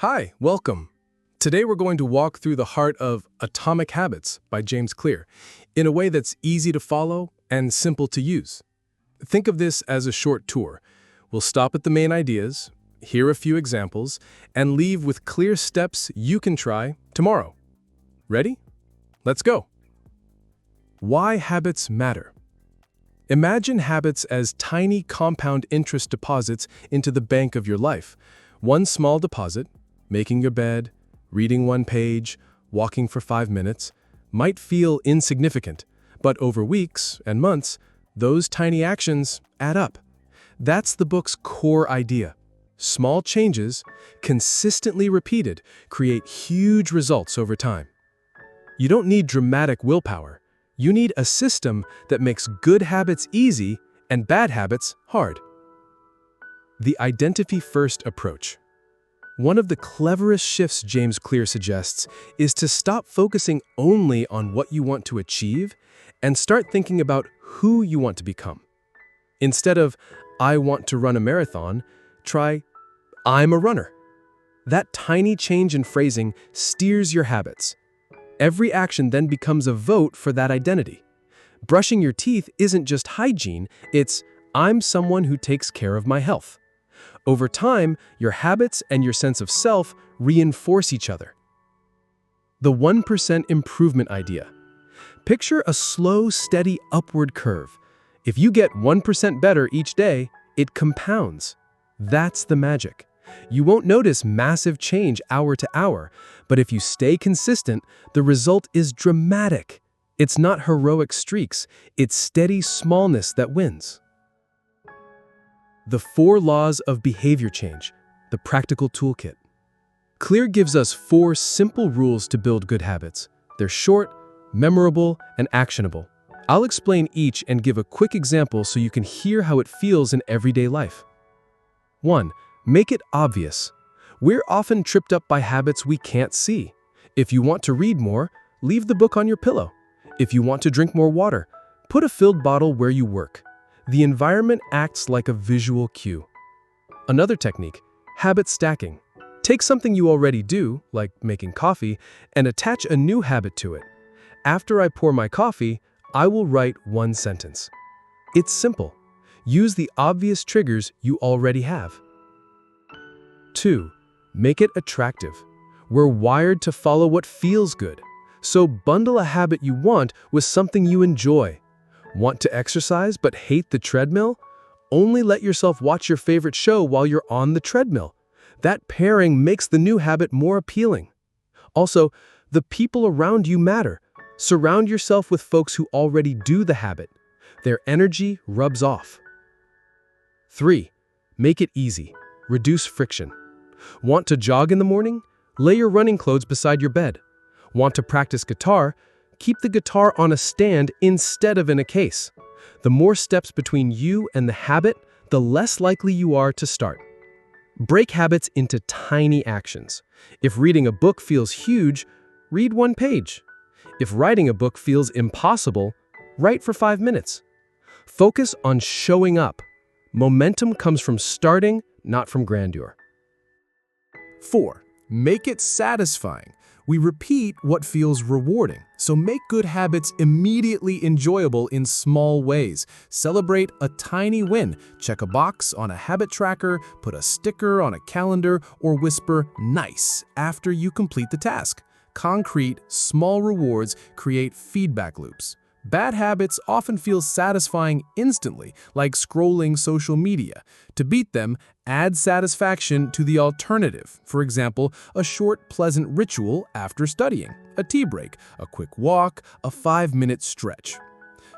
Hi, welcome. Today we're going to walk through the heart of Atomic Habits by James Clear in a way that's easy to follow and simple to use. Think of this as a short tour. We'll stop at the main ideas, hear a few examples, and leave with clear steps you can try tomorrow. Ready? Let's go. Why habits matter. Imagine habits as tiny compound interest deposits into the bank of your life. One small deposit, making your bed, reading one page, walking for 5 minutes, might feel insignificant, but over weeks and months, those tiny actions add up. That's the book's core idea. Small changes, consistently repeated, create huge results over time. You don't need dramatic willpower. You need a system that makes good habits easy and bad habits hard. The identity-first approach. One of the cleverest shifts James Clear suggests is to stop focusing only on what you want to achieve and start thinking about who you want to become. Instead of, I want to run a marathon, try, I'm a runner. That tiny change in phrasing steers your habits. Every action then becomes a vote for that identity. Brushing your teeth isn't just hygiene, it's, I'm someone who takes care of my health. Over time, your habits and your sense of self reinforce each other. The 1% improvement idea. Picture a slow, steady upward curve. If you get 1% better each day, it compounds. That's the magic. You won't notice massive change hour to hour, but if you stay consistent, the result is dramatic. It's not heroic streaks, it's steady smallness that wins. The 4 laws of behavior change, the practical toolkit. Clear gives us 4 simple rules to build good habits. They're short, memorable, and actionable. I'll explain each and give a quick example so you can hear how it feels in everyday life. 1. Make it obvious. We're often tripped up by habits we can't see. If you want to read more, leave the book on your pillow. If you want to drink more water, put a filled bottle where you work. The environment acts like a visual cue. Another technique, habit stacking. Take something you already do, like making coffee, and attach a new habit to it. After I pour my coffee, I will write 1 sentence. It's simple. Use the obvious triggers you already have. 2. Make it attractive. We're wired to follow what feels good. So bundle a habit you want with something you enjoy. Want to exercise but hate the treadmill? Only let yourself watch your favorite show while you're on the treadmill. That pairing makes the new habit more appealing. Also, the people around you matter. Surround yourself with folks who already do the habit. Their energy rubs off. 3. Make it easy. Reduce friction. Want to jog in the morning? Lay your running clothes beside your bed. Want to practice guitar? Keep the guitar on a stand instead of in a case. The more steps between you and the habit, the less likely you are to start. Break habits into tiny actions. If reading a book feels huge, read 1 page. If writing a book feels impossible, write for 5 minutes. Focus on showing up. Momentum comes from starting, not from grandeur. 4. Make it satisfying. We repeat what feels rewarding, so make good habits immediately enjoyable in small ways. Celebrate a tiny win. Check a box on a habit tracker, put a sticker on a calendar, or whisper "nice" after you complete the task. Concrete, small rewards create feedback loops. Bad habits often feel satisfying instantly, like scrolling social media. To beat them, add satisfaction to the alternative. For example, a short, pleasant ritual after studying, a tea break, a quick walk, a 5-minute stretch.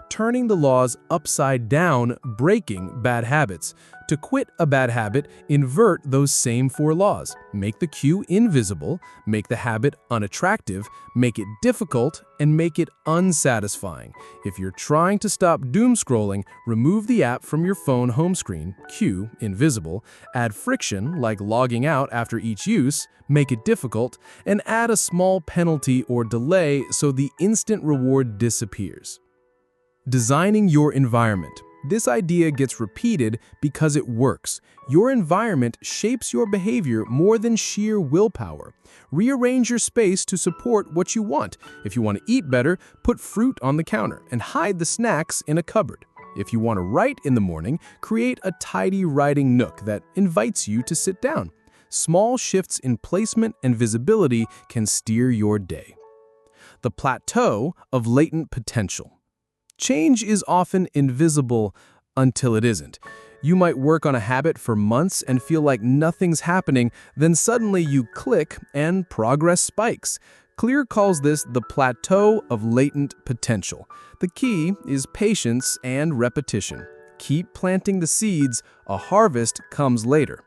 Turning the laws upside down, breaking bad habits. To quit a bad habit, invert those same 4 laws. Make the cue invisible, make the habit unattractive, make it difficult, and make it unsatisfying. If you're trying to stop doom scrolling, remove the app from your phone home screen, cue invisible, add friction like logging out after each use, make it difficult, and add a small penalty or delay so the instant reward disappears. Designing your environment. This idea gets repeated because it works. Your environment shapes your behavior more than sheer willpower. Rearrange your space to support what you want. If you want to eat better, put fruit on the counter and hide the snacks in a cupboard. If you want to write in the morning, create a tidy writing nook that invites you to sit down. Small shifts in placement and visibility can steer your day. The plateau of latent potential. Change is often invisible until it isn't. You might work on a habit for months and feel like nothing's happening, then suddenly you click and progress spikes. Clear calls this the plateau of latent potential. The key is patience and repetition. Keep planting the seeds, a harvest comes later.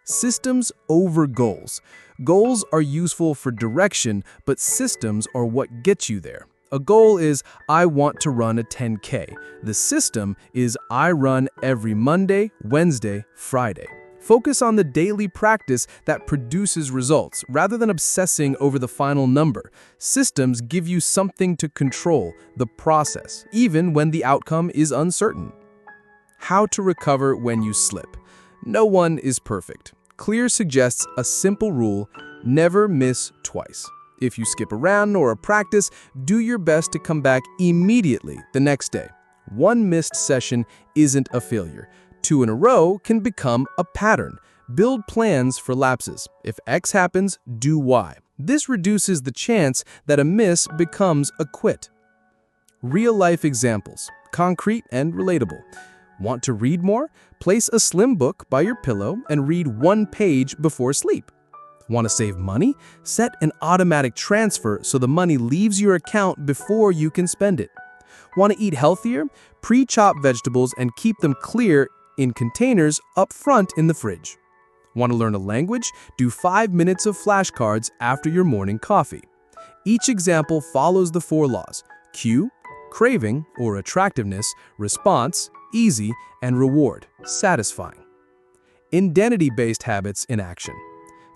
Systems over goals. Goals are useful for direction, but systems are what get you there. A goal is, I want to run a 10K. The system is, I run every Monday, Wednesday, Friday. Focus on the daily practice that produces results, rather than obsessing over the final number. Systems give you something to control, the process, even when the outcome is uncertain. How to recover when you slip. No one is perfect. Clear suggests a simple rule: never miss twice. If you skip a run or a practice, do your best to come back immediately the next day. One missed session isn't a failure. 2 in a row can become a pattern. Build plans for lapses. If X happens, do Y. This reduces the chance that a miss becomes a quit. Real-life examples, concrete and relatable. Want to read more? Place a slim book by your pillow and read 1 page before sleep. Want to save money? Set an automatic transfer so the money leaves your account before you can spend it. Want to eat healthier? Pre-chop vegetables and keep them clear in containers up front in the fridge. Want to learn a language? Do 5 minutes of flashcards after your morning coffee. Each example follows the 4 laws: cue, craving or attractiveness, response, easy, and reward, satisfying. Identity-based habits in action.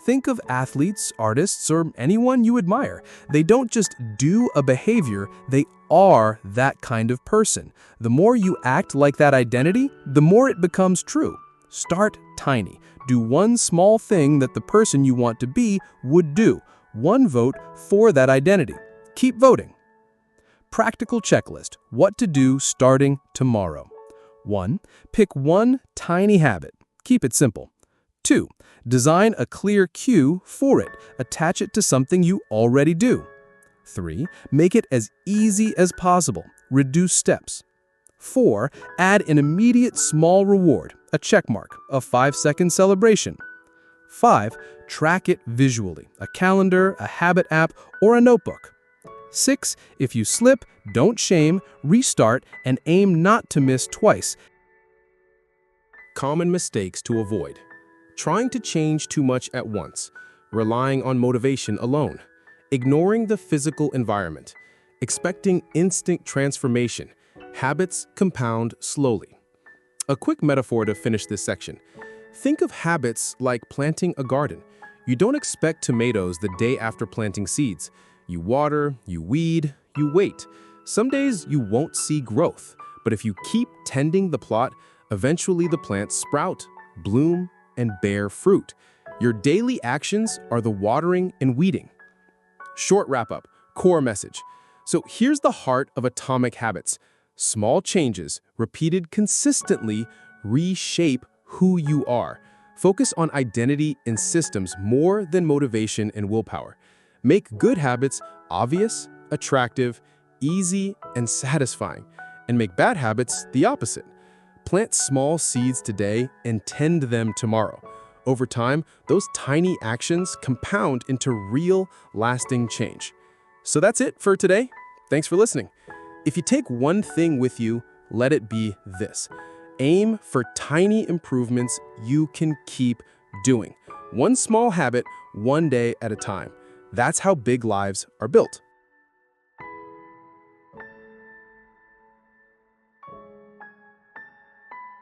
Think of athletes, artists, or anyone you admire. They don't just do a behavior, they are that kind of person. The more you act like that identity, the more it becomes true. Start tiny. Do one small thing that the person you want to be would do. 1 vote for that identity. Keep voting. Practical checklist. What to do starting tomorrow. 1. Pick one tiny habit. Keep it simple. 2. Design a clear cue for it. Attach it to something you already do. 3. Make it as easy as possible. Reduce steps. 4. Add an immediate small reward, a checkmark, a 5-second celebration. 5. Track it visually, a calendar, a habit app, or a notebook. 6. If you slip, don't shame, restart, and aim not to miss twice. Common mistakes to avoid. Trying to change too much at once, relying on motivation alone, ignoring the physical environment, expecting instant transformation. Habits compound slowly. A quick metaphor to finish this section. Think of habits like planting a garden. You don't expect tomatoes the day after planting seeds. You water, you weed, you wait. Some days you won't see growth, but if you keep tending the plot, eventually the plants sprout, bloom, and bear fruit. Your daily actions are the watering and weeding. Short wrap-up, core message. So here's the heart of atomic habits. Small changes, repeated consistently, reshape who you are. Focus on identity and systems more than motivation and willpower. Make good habits obvious, attractive, easy, and satisfying. And make bad habits the opposite. Plant small seeds today and tend them tomorrow. Over time, those tiny actions compound into real, lasting change. So that's it for today. Thanks for listening. If you take one thing with you, let it be this. Aim for tiny improvements you can keep doing. One small habit, one day at a time. That's how big lives are built.